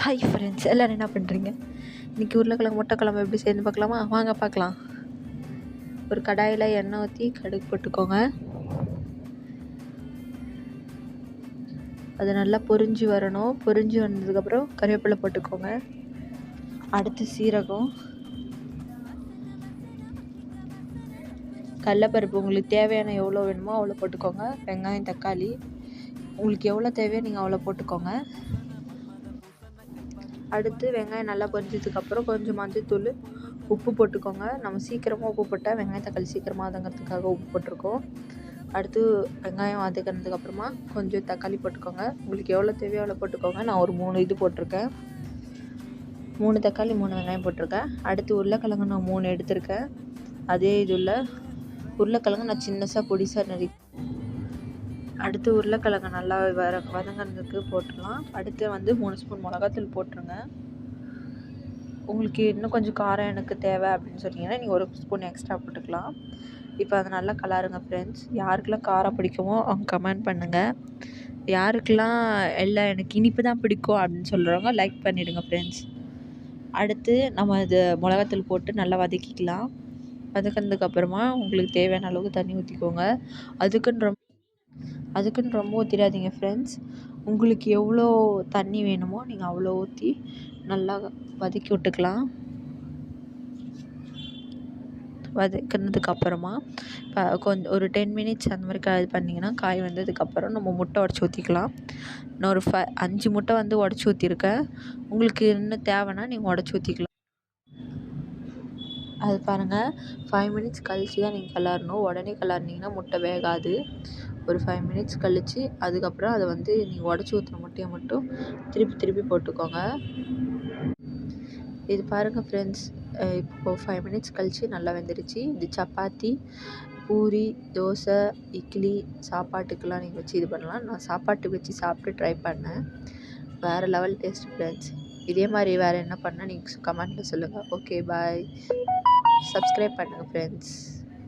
Hi friends, எல்லோரும் என்ன பண்ணுறீங்க? இன்றைக்கி உருளைக்கிழங்கு முட்டைக்கிழம்பு எப்படி செய்யணும்னு பார்க்கலாமா? வாங்க பார்க்கலாம். ஒரு கடாயில் எண்ணெய் ஊற்றி கடுகு போட்டுக்கோங்க. அது நல்லா பொரிஞ்சு வரணும். பொரிஞ்சு வந்ததுக்கப்புறம் கருவேப்பிலை போட்டுக்கோங்க. அடுத்து சீரகம், கடலைப்பருப்பு உங்களுக்கு தேவையான எவ்வளோ வேணுமோ அவ்வளோ போட்டுக்கோங்க. வெங்காயம், தக்காளி உங்களுக்கு எவ்வளோ தேவையோ நீங்கள் அவ்வளோ போட்டுக்கோங்க. அடுத்து வெங்காயம் நல்லா பொரிஞ்சதுக்கப்புறம் கொஞ்சம் மஞ்சள்தூள், உப்பு போட்டுக்கோங்க. நம்ம சீக்கிரமாக உப்பு போட்டால் வெங்காயம் தக்காளி சீக்கிரமாக வதங்கிறதுக்காக உப்பு போட்டிருக்கோம். அடுத்து வெங்காயம் வதக்கினதுக்கப்புறமா கொஞ்சம் தக்காளி போட்டுக்கோங்க. உங்களுக்கு எவ்வளோ தேவையோ அவ்வளோ போட்டுக்கோங்க. நான் ஒரு 3 இது போட்டிருக்கேன். 3 தக்காளி 3 வெங்காயம் போட்டிருக்கேன். அடுத்து உருளைக்கிழங்கு நான் 3 எடுத்திருக்கேன். அதே இதில் உருளைக்கிழங்கு நான் சின்னசாக பொடிசாக அடுத்து உருளைக்கிழங்கு நல்லா வதங்கிறதுக்கு போட்டுடலாம். அடுத்து 3 ஸ்பூன் மிளகாத்தூள் போட்டுருங்க. உங்களுக்கு இன்னும் கொஞ்சம் காரம் எனக்கு தேவை அப்படின்னு சொன்னீங்கன்னா நீங்கள் 1 ஸ்பூன் எக்ஸ்ட்ரா போட்டுக்கலாம். இப்போ அதை நல்லா கலருங்க ஃப்ரெண்ட்ஸ். யாருக்கெல்லாம் காரம் பிடிக்குமோ அவங்க கமெண்ட் பண்ணுங்கள். யாருக்கெல்லாம் எல்லாம் எனக்கு இனிப்பு தான் பிடிக்கும் அப்படின்னு சொல்கிறவங்க லைக் பண்ணிவிடுங்க ஃப்ரெண்ட்ஸ். அடுத்து நம்ம இது மிளகாத்தூள் போட்டு நல்லா வதக்கிக்கலாம். வதக்கினதுக்கப்புறமா உங்களுக்கு தேவையான அளவுக்கு தண்ணி ஊற்றிக்கோங்க. அதுக்குன்னு ரொம்ப ஊற்றிடாதீங்க ஃப்ரெண்ட்ஸ். உங்களுக்கு எவ்வளோ தண்ணி வேணுமோ நீங்கள் அவ்வளோ ஊற்றி நல்லா வதக்கி விட்டுக்கலாம். வதக்கினதுக்கப்புறமா கொஞ்சம் ஒரு 10 மினிட்ஸ் அந்த மாதிரி இது பண்ணிங்கன்னா காய் வந்ததுக்கப்புறம் நம்ம முட்டை உடச்சி ஊற்றிக்கலாம். நான் ஒரு 5 முட்டை உடச்சி ஊற்றிருக்கேன். உங்களுக்கு இன்னும் தேவைன்னா நீங்கள் உடச்சி ஊற்றிக்கலாம். அது பாருங்கள், 5 மினிட்ஸ் கழித்து தான் நீங்கள் கிளறணும். உடனே கிளறினீங்கன்னா முட்டை வேகாது. ஒரு 5 மினிட்ஸ் கழித்து அதுக்கப்புறம் அதை நீங்கள் உடச்சி ஊற்றின முட்டையை மட்டும் திருப்பி போட்டுக்கோங்க. இது பாருங்கள் ஃப்ரெண்ட்ஸ், இப்போது 5 மினிட்ஸ் கழித்து நல்லா வெந்துருச்சு. இது சப்பாத்தி, பூரி, தோசை, இட்லி, சாப்பாட்டுக்கெல்லாம் நீங்கள் வச்சு இது பண்ணலாம். நான் சாப்பாட்டுக்கு வச்சு சாப்பிட்டு ட்ரை பண்ணேன். வேறு லெவல் டேஸ்ட் ஃப்ரெண்ட்ஸ். இதே மாதிரி வேறு என்ன பண்ணால் நீங்கள் கமெண்ட்டில் சொல்லுங்கள். ஓகே, பாய். சப்ஸ்கிரைப் பண்ணுங்கள் ஃப்ரெண்ட்ஸ்.